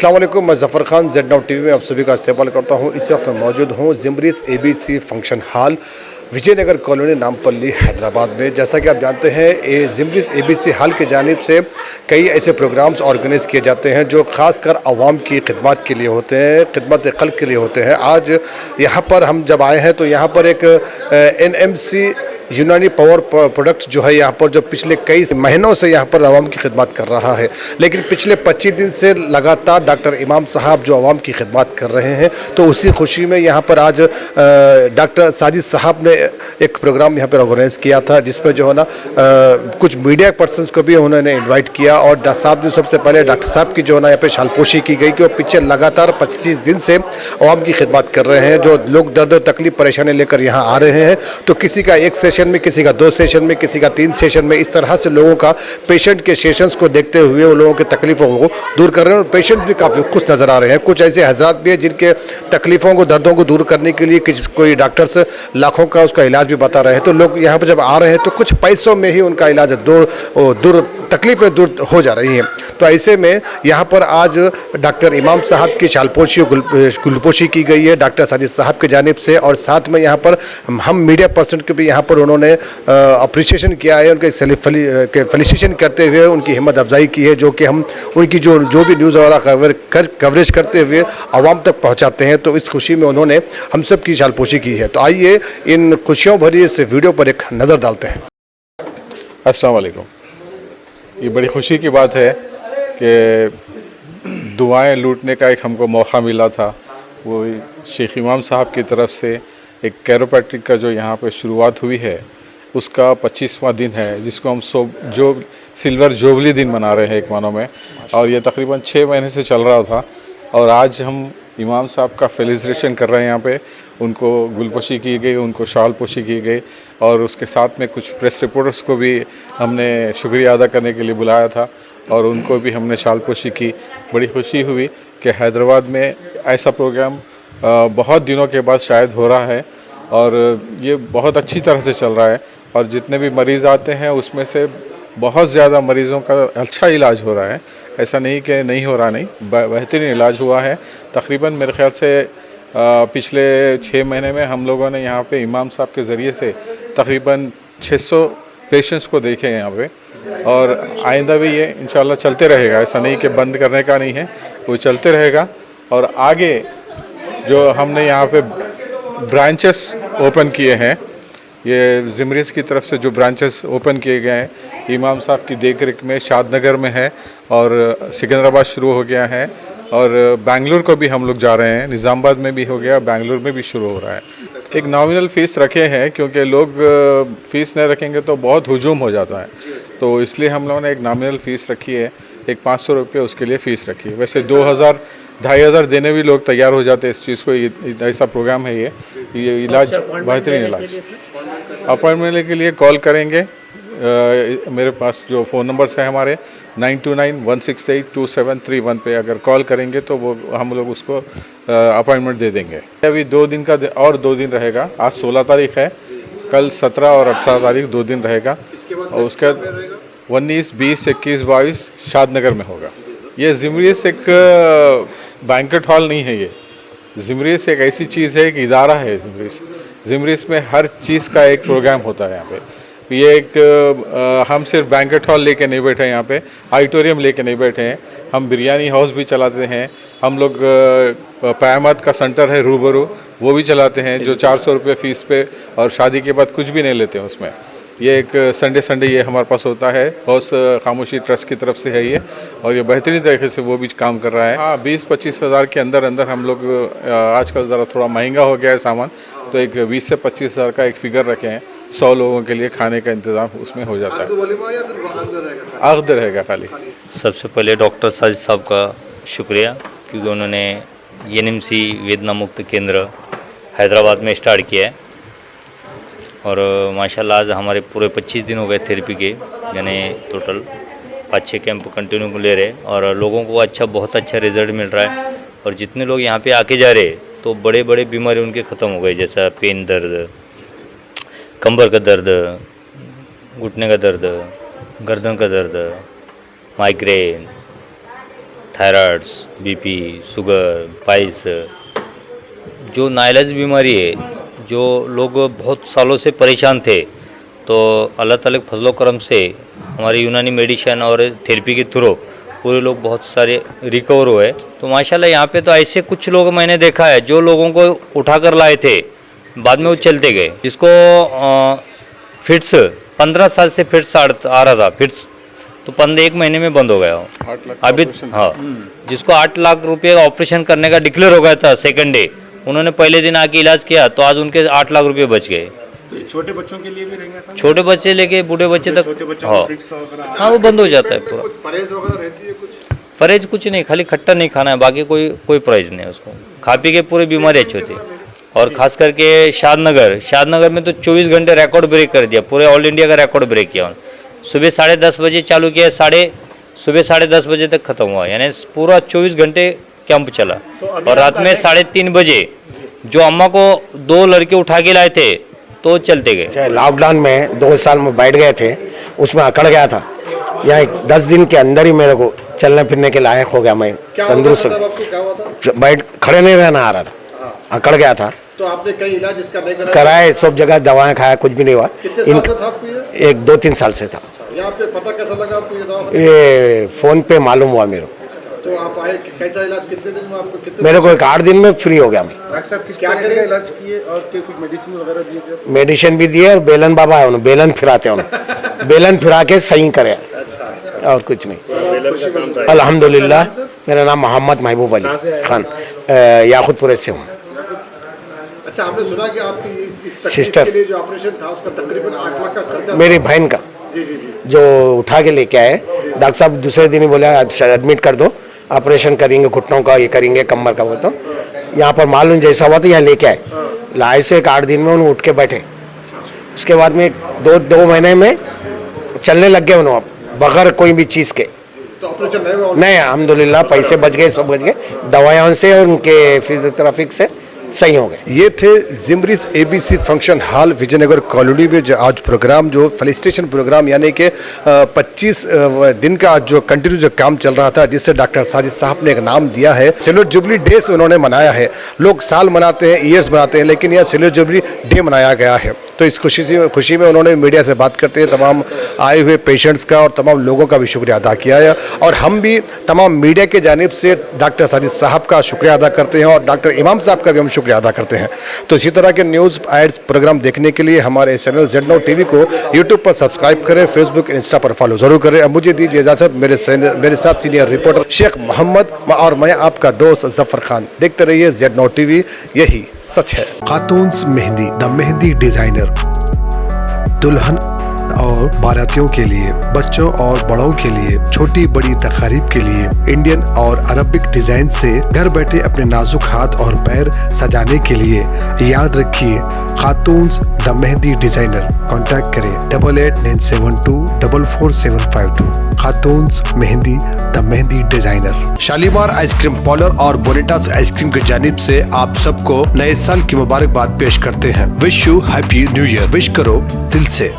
अस्सलाम वालेकुम, मैं Zafar Khan Z Now TV में आप सभी का इस्तेमाल करता हूँ। इस वक्त मैं मौजूद हूँ ज़िमरीस ABC function hall, Vijayanagar colony, Nampally, Hyderabad में। जैसा कि आप जानते हैं, ये ज़िमरीस ABC हॉल की जानिब से कई ऐसे प्रोग्राम्स ऑर्गेनाइज़ किए जाते हैं जो ख़ासकर आवाम की खिदमत के लिए होते हैं, खिदमत खल्क़ के लिए होते हैं। आज यहाँ पर हम जब आए हैं तो यहाँ पर एक NMC यूनानी पावर प्रोडक्ट्स जो है यहाँ पर, जो पिछले कई महीनों से यहाँ पर आवाम की खिदमत कर रहा है, लेकिन पिछले 25 दिन से लगातार डॉक्टर इमाम साहब जो आवाम की खिदमत कर रहे हैं, तो उसी खुशी में यहाँ पर आज डॉक्टर साजिद साहब ने एक प्रोग्राम यहाँ पर ऑर्गेनाइज़ किया था, जिसमें जो है ना कुछ मीडिया पर्सनस को भी उन्होंने इन्वाइट किया। और डॉक्टर साहब ने सबसे पहले डॉक्टर साहब की जो है ना यहाँ पर शालपोशी की गई कि वो पीछे लगातार 25 दिन से आवाम की खिदमत कर रहे हैं। जो लोग दर्द तकलीफ परेशानी लेकर यहाँ आ रहे हैं, तो किसी का एक सेशन में, किसी का 2 सेशन में, किसी का 3 सेशन में, इस तरह से लोगों का पेशेंट के सेशंस को देखते हुए वो लोगों की तकलीफ़ों को दूर कर रहे हैं। और पेशेंट्स भी काफ़ी खुश नज़र आ रहे हैं। कुछ ऐसे हजरात भी हैं जिनके तकलीफ़ों को, दर्दों को दूर करने के लिए कोई डॉक्टर्स लाखों का उसका इलाज भी बता रहे हैं। तो लोग यहाँ पर जब आ रहे हैं तो कुछ पैसों में ही उनका इलाज दूर तकलीफ़ें दूर हो जा रही हैं। तो ऐसे में यहाँ पर आज डॉक्टर इमाम साहब की शालपोशी गुलपोशी की गई है डॉक्टर साजिद साहब की जानिब से। और साथ में यहाँ पर हम मीडिया पर्सन के भी यहाँ पर उन्होंने अप्रिसिएशन किया है, उनके फेलिसिटेशन करते हुए उनकी हिम्मत अफजाई की है, जो कि हम उनकी जो भी न्यूज़ वगैरह कवरेज करते हुए आवाम तक पहुँचाते हैं। तो इस खुशी में उन्होंने हम सब की शालपोशी की है। तो आइए इन खुशियों भरी इस वीडियो पर एक नज़र डालते हैं। अस्सलाम वालेकुम। ये बड़ी खुशी की बात है कि दुआएं लूटने का एक हमको मौका मिला था। वो शेख इमाम साहब की तरफ से एक कैरोप्रैक्टिक का जो यहाँ पे शुरुआत हुई है, उसका 25वां दिन है, जिसको हम जो सिल्वर जुबली दिन मना रहे हैं एक मानों में। और ये तकरीबन 6 महीने से चल रहा था। और आज हम इमाम साहब का फेलिसिटेशन कर रहे हैं। यहाँ पे उनको गुलपोशी की गई, उनको शाल पोशी की गई, और उसके साथ में कुछ प्रेस रिपोर्टर्स को भी हमने शुक्रिया अदा करने के लिए बुलाया था, और उनको भी हमने शाल पोशी की। बड़ी खुशी हुई कि हैदराबाद में ऐसा प्रोग्राम बहुत दिनों के बाद शायद हो रहा है, और ये बहुत अच्छी तरह से चल रहा है। और जितने भी मरीज़ आते हैं उसमें से बहुत ज़्यादा मरीज़ों का अच्छा इलाज हो रहा है। ऐसा नहीं कि नहीं हो रहा, नहीं, बेहतरीन इलाज हुआ है। तकरीबन मेरे ख़्याल से पिछले 6 महीने में हम लोगों ने यहाँ पे इमाम साहब के ज़रिए से तकरीबन 600 पेशेंट्स को देखे हैं यहाँ पे। और आइंदा भी ये इंशाल्लाह चलते रहेगा। ऐसा नहीं कि बंद करने का नहीं है, वो चलते रहेगा। और आगे जो हमने यहाँ पे ब्रांचेस ओपन किए हैं, ये ज़िमरीस की तरफ से जो ब्रांचेस ओपन किए गए हैं, इमाम साहब की देखरेख में शादनगर में है, और सिकंदराबाद शुरू हो गया है, और बेंगलुरु को भी हम लोग जा रहे हैं। निज़ामाबाद में भी हो गया, बेंगलुरु में भी शुरू हो रहा है। एक नॉमिनल फ़ीस रखे हैं, क्योंकि लोग फ़ीस नहीं रखेंगे तो बहुत हुजूम हो जाता है। तो इसलिए हम लोगों ने एक नॉमिनल फ़ीस रखी है, एक 500 रुपये उसके लिए फ़ीस रखी है। वैसे 2000 2500 देने भी लोग तैयार हो जाते हैं इस चीज़ को। ऐसा प्रोग्राम है ये इलाज, बेहतरीन इलाज। अपॉइंटमेंट के लिए कॉल करेंगे। मेरे पास जो फ़ोन नंबर्स हैं हमारे 9291682731 पे अगर कॉल करेंगे तो वो हम लोग उसको अपॉइंटमेंट दे देंगे। अभी 2 दिन का और 2 दिन रहेगा। आज 16 तारीख है, कल 17 और 18 तारीख 2 दिन रहेगा। और उसके 19, 20, 21, 22 शादनगर में होगा। ये ज़िमरीस एक बैंकेट हॉल नहीं है। ये ज़िमरीस एक ऐसी चीज़ है, एक इदारा है। ज़िमरीस में हर चीज़ का एक प्रोग्राम होता है यहाँ पे। ये एक हम सिर्फ बैंकेट हॉल लेके नहीं बैठे हैं, यहाँ पे ऑडिटोरियम लेके नहीं बैठे हैं। हम बिरयानी हाउस भी चलाते हैं। हम लोग क़यामत का सेंटर है रूबरू, वो भी चलाते हैं, जो 400 रुपये फ़ीस पे, और शादी के बाद कुछ भी नहीं लेते हैं उसमें। ये एक संडे ये हमारे पास होता है। गौस खामोशी ट्रस्ट की तरफ से है ये, और ये बेहतरीन तरीके से वो भी काम कर रहा है। हाँ, 20-25 हज़ार के अंदर हम लोग, आजकल ज़रा थोड़ा महंगा हो गया है सामान, तो एक 20 से 25 हज़ार का एक फ़िगर रखे हैं। 100 लोगों के लिए खाने का इंतज़ाम उसमें हो जाता है। अक़द रहेगा खाली। सबसे पहले डॉक्टर साजिद साहब का शुक्रिया, क्योंकि उन्होंने NMC वेदना मुक्त केंद्र हैदराबाद में स्टार्ट किया है। और माशाल्लाह आज हमारे पूरे 25 दिन हो गए थेरेपी के, यानी टोटल 5-6 कैंप कंटिन्यू ले रहे, और लोगों को बहुत अच्छा रिज़ल्ट मिल रहा है। और जितने लोग यहाँ पे आके जा रहे तो बड़े बड़े बीमारी उनके ख़त्म हो गए, जैसा पेन दर्द, कमर का दर्द, घुटने का दर्द, गर्दन का दर्द, migraine, thyroids, BP, sugar, piles, जो नाइलाज बीमारी है, जो लोग बहुत सालों से परेशान थे, तो अल्लाह ताला के फजलो करम से हमारे यूनानी मेडिसिन और थेरेपी के थ्रू पूरे लोग बहुत सारे रिकवर हुए। तो माशाल्लाह यहाँ पे तो ऐसे कुछ लोग मैंने देखा है जो लोगों को उठा कर लाए थे, बाद में वो चलते गए। जिसको फिट्स 15 साल से फिट्स आ रहा था, फिट्स तो 1 महीने में बंद हो गया हो। 8 लाख अभी हाँ, जिसको 8 लाख रुपये का ऑपरेशन करने का डिक्लेयर हो गया था सेकंड डे, उन्होंने पहले दिन आके इलाज किया तो आज उनके 8 लाख रुपये बच गए। तो ये छोटे बच्चों के लिए भी रहेंगे था? छोटे बच्चे लेके बूढ़े बच्चे तक, छोटे बच्चों हाँ को फिक्स वगैरह? हाँ, वो बंद हो जाता है पूरा। परहेज वगैरह रहती है कुछ? परहेज कुछ नहीं, खाली खट्टा नहीं खाना है, बाकी कोई परहेज नहीं है उसको। खा पी के पूरी बीमारी अच्छी होती है। और खास करके शादनगर में तो 24 घंटे रिकॉर्ड ब्रेक कर दिया, पूरे ऑल इंडिया का रिकॉर्ड ब्रेक किया। सुबह 10:30 बजे चालू किया, सुबह 10:30 बजे तक खत्म हुआ, यानी पूरा 24 घंटे कैंप चला। और रात में 3:30 बजे जो अम्मा को 2 लड़के उठा के लाए थे तो चलते गए। चाहे लॉकडाउन में 2 साल में बैठ गए थे, उसमें अकड़ गया था। यहाँ 10 दिन के अंदर ही मेरे को चलने फिरने के लायक हो गया। मैं तंदुरुस्त बैठ खड़े नहीं रहना आ रहा था, अकड़ गया था। तो आपने कई इलाज इसका नहीं कराया? कराए, सब जगह दवाएं खाया, कुछ भी नहीं हुआ। कितने साल से था आपको ये? 2-3 साल से था। यहाँ पे पता कैसा लगा आपको ये दवा? ये फोन पे मालूम हुआ मेरे को। तो आप आए, कैसा इलाज, कितने दिन में आपको? कितने मेरे को 8 दिन में फ्री हो गया मैं। डॉक्टर साहब किस क्या करेगा इलाज किए और कुछ मेडिसिन वगैरह दिए थे? मेडिसिन भी दिए और बेलन बाबा है, उन्होंने बेलन फिराते उन्होंने बेलन फिरा के सही करे, और कुछ नहीं। अल्हम्दुलिल्लाह। मेरा नाम मोहम्मद महबूब अली खान, याकूतपुरे से हूँ। अच्छा, आपने सुना कि आपकी इस तकलीफ सिस्टर के लिए जो ऑपरेशन था उसका तकरीबन 8 लाख का खर्चा? मेरी बहन का जी जी जी। जो उठा के लेके आए, डॉक्टर साहब दूसरे दिन ही बोला एडमिट कर दो, ऑपरेशन करेंगे घुटनों का, ये करेंगे कमर का। वो तो यहाँ पर मालूम जैसा हुआ तो यहाँ लेके आए, लाए से 8 दिन में उन्होंने उठ के बैठे। उसके बाद में 2 महीने में चलने लग गए उन्होंने बगैर कोई भी चीज़ के। तो ऑपरेशन नहीं हुआ? नहीं, अल्हम्दुलिल्लाह, पैसे बच गए, सब बच गए, दवाइयों से और उनके फिजियोथेरेपी से सही हो गए। ये थे जिम्ब्रिस ABC function hall Vijayanagar colony में जो आज प्रोग्राम, जो फेलिसिटेशन प्रोग्राम यानी कि 25 दिन का जो कंटिन्यू जो काम चल रहा था, जिससे डॉक्टर साजिद साहब ने एक नाम दिया है। सिल्वर जुबली डे से उन्होंने मनाया है। लोग साल मनाते हैं, ईयर्स मनाते हैं, लेकिन यह सिल्वर जुबली डे मनाया गया है। तो इस खुशी में उन्होंने मीडिया से बात करते हैं तमाम आए हुए पेशेंट्स का और तमाम लोगों का भी शुक्रिया अदा किया है। और हम भी तमाम मीडिया के जानिब से डॉक्टर साजिद साहब का शुक्रिया अदा करते हैं और डॉक्टर इमाम साहब का भी हम शुक्रिया अदा करते हैं। तो इसी तरह के न्यूज़ एड्स प्रोग्राम देखने के लिए हमारे चैनल Z-Now TV को यूट्यूब पर सब्सक्राइब करें, फेसबुक इंस्टा पर फॉलो जरूर करें। अब मुझे दीजिए इजाज़त, मेरे साथ सीनियर रिपोर्टर शेख मोहम्मद और मैं आपका दोस्त जफर खान। देखते रहिए Z-Now TV, यही सच है। खातून्स मेहंदी, द मेहंदी डिजाइनर, दुल्हन और बारातियों के लिए, बच्चों और बड़ों के लिए, छोटी बड़ी तकारीब के लिए इंडियन और अरबिक डिजाइन से घर बैठे अपने नाजुक हाथ और पैर सजाने के लिए याद रखिए Khatoon's the mehndi designer. Contact करें 8897244752। Khatoon's mehndi the mehndi designer. Shalimar ice cream parlour और बोनेटास आइसक्रीम की जानिब से आप सबको नए साल की मुबारकबाद पेश करते हैं। Wish you happy new year. Wish करो दिल से।